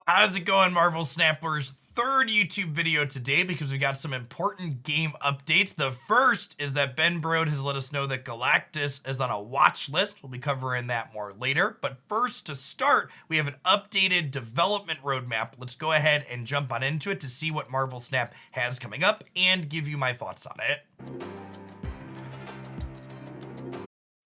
How's it going, Marvel Snappers? Third YouTube video today because we got some important game updates. The first is that Ben Brode has let us know that Galactus is on a watch list. We'll be covering that more later. But first, to start, we have an updated development roadmap. Let's go ahead and jump on into it to see what Marvel Snap has coming up and give you my thoughts on it.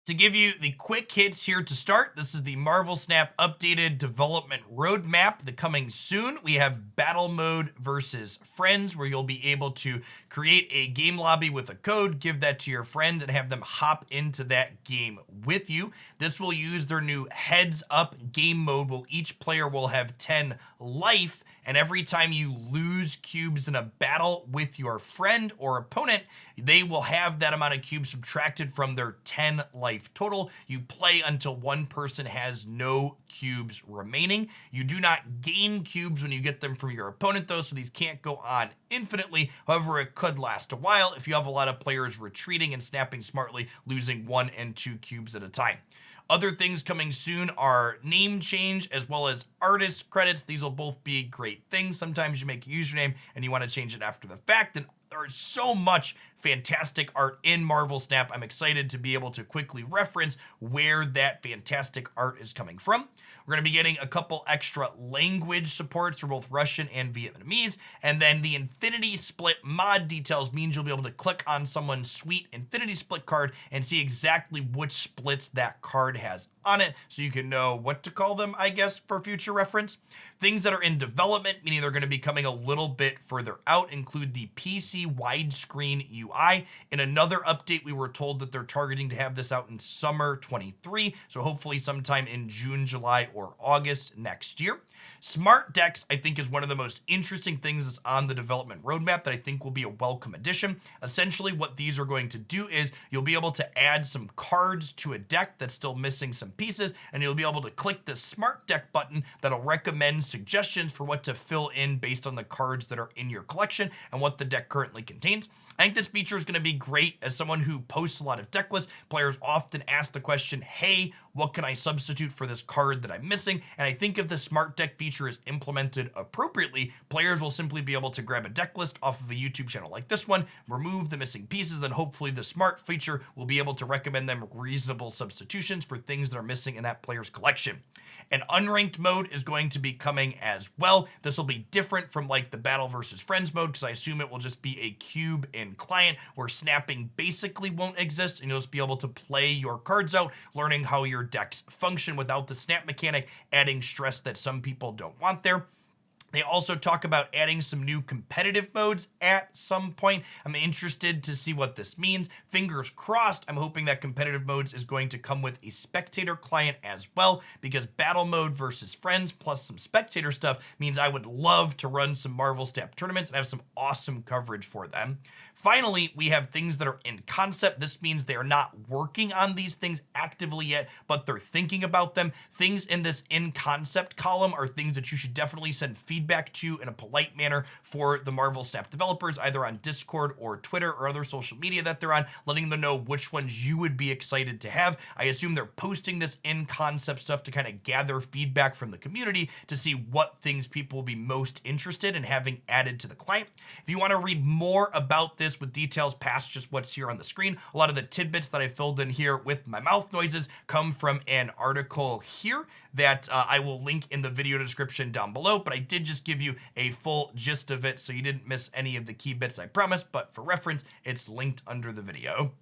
To give you the quick hits here to start, this is the Marvel Snap updated development roadmap. The coming soon, we have battle mode versus friends, where you'll be able to create a game lobby with a code, give that to your friend, and have them hop into that game with you. This will use their new heads up game mode, where each player will have 10 life, and every time you lose cubes in a battle with your friend or opponent, they will have that amount of cubes subtracted from their 10 life total. You play until one person has no cubes remaining. You do not gain cubes when you get them from your opponent, though, so these can't go on infinitely. However, it could last a while if you have a lot of players retreating and snapping smartly, losing 1 and 2 cubes at a time. Other things coming soon are name change as well as artist credits. These will both be great things. Sometimes you make a username and you want to change it after the fact, and there's so much fantastic art in Marvel Snap. I'm excited to be able to quickly reference where that fantastic art is coming from. We're going to be getting a couple extra language supports for both Russian and Vietnamese, and then the Infinity Split mod details means you'll be able to click on someone's sweet Infinity Split card and see exactly which splits that card has on it, so you can know what to call them, I guess, for future reference. Things that are in development, meaning they're going to be coming a little bit further out, include the PC widescreen UI. In another update, we were told that they're targeting to have this out in summer 23, so hopefully sometime in June, July, or August next year. Smart decks, I think, is one of the most interesting things that's on the development roadmap that I think will be a welcome addition. Essentially, what these are going to do is you'll be able to add some cards to a deck that's still missing some pieces, and you'll be able to click the Smart Deck button that'll recommend suggestions for what to fill in based on the cards that are in your collection and what the deck currently contains. I think this feature is going to be great. As someone who posts a lot of deck lists, players often ask the question, hey, what can I substitute for this card that I'm missing? And I think if the Smart Deck feature is implemented appropriately, players will simply be able to grab a deck list off of a YouTube channel like this one, remove the missing pieces, then hopefully the Smart feature will be able to recommend them reasonable substitutions for things that are missing in that player's collection. An unranked mode is going to be coming as well. This will be different from like the battle versus friends mode, because I assume it will just be a cube in client where snapping basically won't exist, and you'll just be able to play your cards out, learning how your decks function without the snap mechanic adding stress that some people don't want there. They also talk about adding some new competitive modes at some point. I'm interested to see what this means. Fingers crossed, I'm hoping that competitive modes is going to come with a spectator client as well, because battle mode versus friends plus some spectator stuff means I would love to run some Marvel Snap tournaments and have some awesome coverage for them. Finally, we have things that are in concept. This means they are not working on these things actively yet, but they're thinking about them. Things in this in concept column are things that you should definitely send feedback to in a polite manner for the Marvel Snap developers, either on Discord or Twitter or other social media that they're on, letting them know which ones you would be excited to have. I assume they're posting this in concept stuff to kind of gather feedback from the community to see what things people will be most interested in having added to the client. If you want to read more about this with details past just what's here on the screen, a lot of the tidbits that I filled in here with my mouth noises come from an article here that I will link in the video description down below, but I did just give you a full gist of it so you didn't miss any of the key bits, I promise, but for reference, it's linked under the video.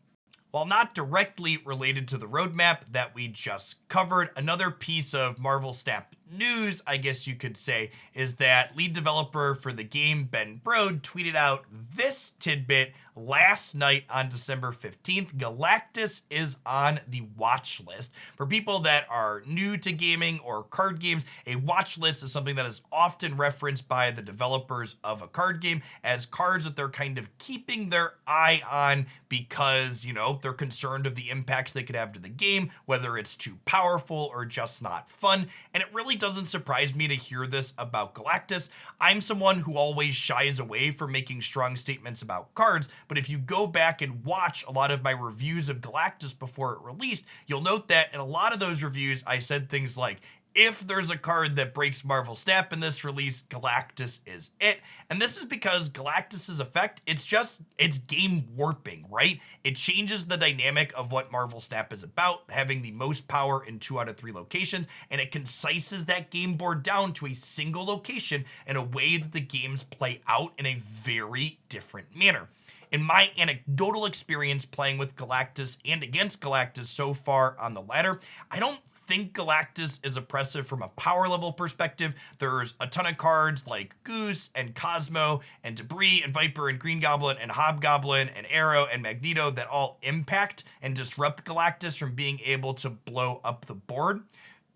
While not directly related to the roadmap that we just covered, another piece of Marvel Snap news, I guess you could say, is that lead developer for the game, Ben Brode, tweeted out this tidbit last night on December 15th. Galactus is on the watch list. For people that are new to gaming or card games, a watch list is something that is often referenced by the developers of a card game as cards that they're kind of keeping their eye on because, you know, they're concerned of the impacts they could have to the game, whether it's too powerful or just not fun. And it really doesn't surprise me to hear this about Galactus. I'm someone who always shies away from making strong statements about cards, but if you go back and watch a lot of my reviews of Galactus before it released, you'll note that in a lot of those reviews, I said things like, If there's a card that breaks Marvel Snap in this release, Galactus is it. And this is because Galactus's effect, it's game warping, right? It changes the dynamic of what Marvel Snap is about, having the most power in 2 out of 3 locations, and it concises that game board down to a single location in a way that the games play out in a very different manner. In my anecdotal experience playing with Galactus and against Galactus so far on the ladder, I don't think Galactus is oppressive from a power level perspective. There's a ton of cards like Goose and Cosmo and Debris and Viper and Green Goblin and Hobgoblin and Arrow and Magneto that all impact and disrupt Galactus from being able to blow up the board.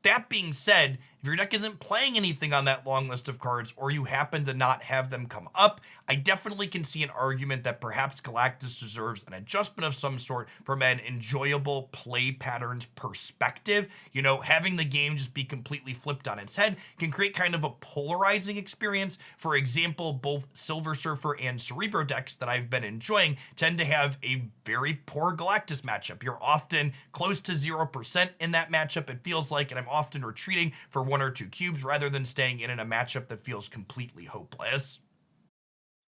That being said, if your deck isn't playing anything on that long list of cards, or you happen to not have them come up, I definitely can see an argument that perhaps Galactus deserves an adjustment of some sort from an enjoyable play patterns perspective. You know, having the game just be completely flipped on its head can create kind of a polarizing experience. For example, both Silver Surfer and Cerebro decks that I've been enjoying tend to have a very poor Galactus matchup. You're often close to 0% in that matchup, it feels like, and I'm often retreating for 1 or 2 cubes rather than staying in a matchup that feels completely hopeless.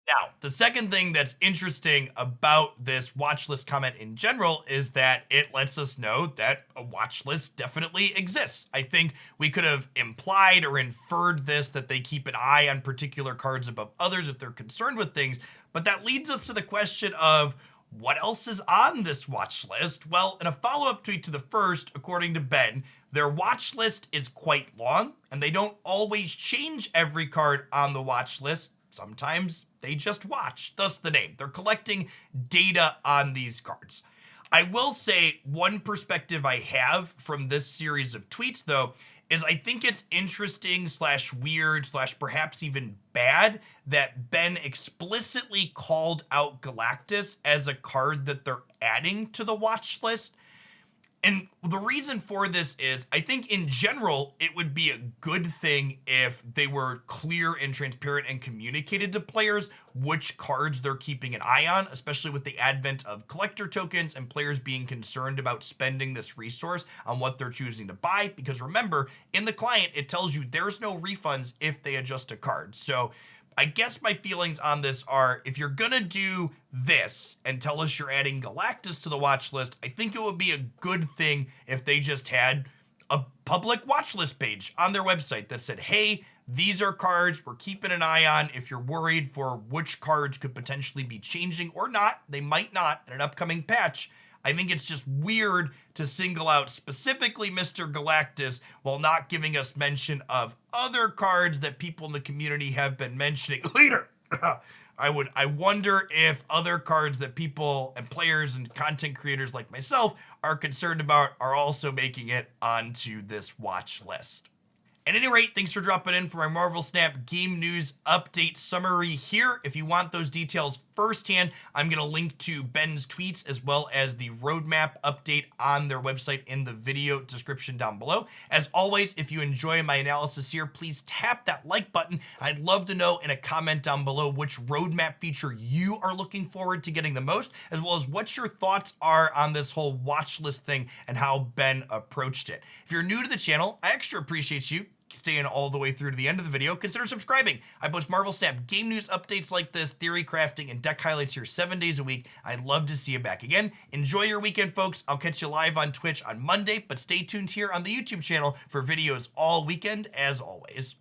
Now, the second thing that's interesting about this watch list comment in general is that it lets us know that a watch list definitely exists. I think we could have implied or inferred this, that they keep an eye on particular cards above others if they're concerned with things, but that leads us to the question of what else is on this watch list? Well, in a follow-up tweet to the first, according to Ben, their watch list is quite long, and they don't always change every card on the watch list. Sometimes they just watch, thus the name. They're collecting data on these cards. I will say one perspective I have from this series of tweets, though, is I think it's interesting / weird / perhaps even bad that Ben explicitly called out Galactus as a card that they're adding to the watch list. And the reason for this is I think in general, it would be a good thing if they were clear and transparent and communicated to players which cards they're keeping an eye on, especially with the advent of collector tokens and players being concerned about spending this resource on what they're choosing to buy. Because remember, in the client, it tells you there's no refunds if they adjust a card. So I guess my feelings on this are, if you're gonna do this and tell us you're adding Galactus to the watch list, I think it would be a good thing if they just had a public watch list page on their website that said, hey, these are cards we're keeping an eye on. If you're worried for which cards could potentially be changing or not, they might not in an upcoming patch. I think it's just weird to single out specifically Mr. Galactus while not giving us mention of other cards that people in the community have been mentioning. Later, I wonder if other cards that people and players and content creators like myself are concerned about are also making it onto this watch list. At any rate, thanks for dropping in for my Marvel Snap game news update summary here. If you want those details firsthand, I'm going to link to Ben's tweets as well as the roadmap update on their website in the video description down below. As always, if you enjoy my analysis here, please tap that like button. I'd love to know in a comment down below which roadmap feature you are looking forward to getting the most, as well as what your thoughts are on this whole watch list thing and how Ben approached it. If you're new to the channel, I extra appreciate you staying all the way through to the end of the video. Consider subscribing. I post Marvel Snap game news updates like this, theory crafting, and deck highlights here 7 days a week. I'd love to see you back again. Enjoy your weekend, folks. I'll catch you live on Twitch on Monday, but stay tuned here on the YouTube channel for videos all weekend, as always.